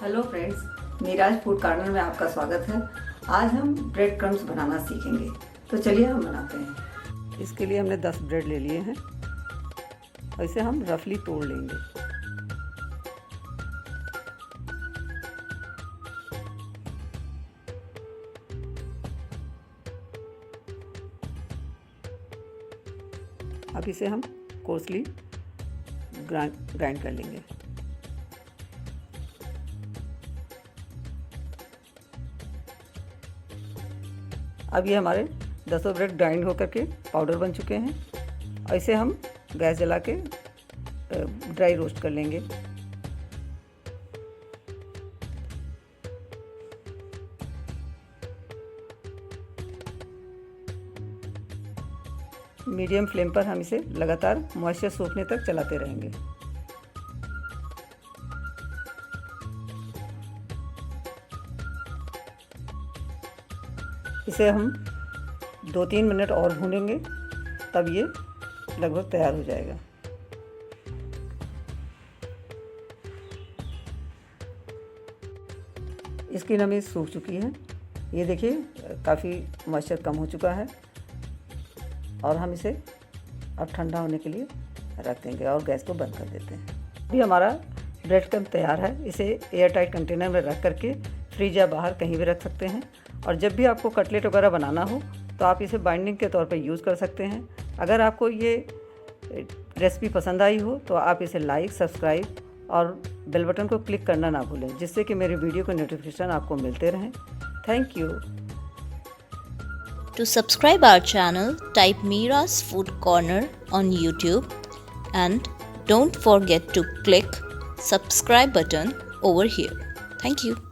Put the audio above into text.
Hello friends, मीराज food corner में आपका स्वागत है। आज हम ब्रेड क्रम्स बनाना सीखेंगे, तो चलिए हम बनाते हैं। इसके लिए हमने 10 ब्रेड ले लिए हैं और इसे हम रफली तोड़ लेंगे। अब इसे हम कोर्सली ग्राइंड कर लेंगे। अब ये हमारे 10 ब्रेड ग्राइंड होकर के पाउडर बन चुके हैं और इसे हम गैस जला के ड्राई रोस्ट कर लेंगे। मीडियम फ्लेम पर हम इसे लगातार मॉइस्चर सूखने तक चलाते रहेंगे। इसे हम 2-3 मिनट और भूनेंगे, तब ये लगभग तैयार हो जाएगा। इसकी नमी सूख चुकी है। ये देखिए काफ़ी मॉइस्चर कम हो चुका है और हम इसे अब ठंडा होने के लिए रख देंगे और गैस को बंद कर देते हैं। अभी हमारा ब्रेड क्रम्ब तैयार है। इसे एयर टाइट कंटेनर में रख करके फ्रिज या बाहर कहीं भी रख सकते हैं और जब भी आपको कटलेट वगैरह बनाना हो तो आप इसे बाइंडिंग के तौर पर यूज़ कर सकते हैं। अगर आपको ये रेसिपी पसंद आई हो तो आप इसे लाइक, सब्सक्राइब और बेल बटन को क्लिक करना ना भूलें, जिससे कि मेरे वीडियो के नोटिफिकेशन आपको मिलते रहें। Thank you. To subscribe our channel, type Meera's Food Corner on YouTube and don't forget to click subscribe button over here. Thank you.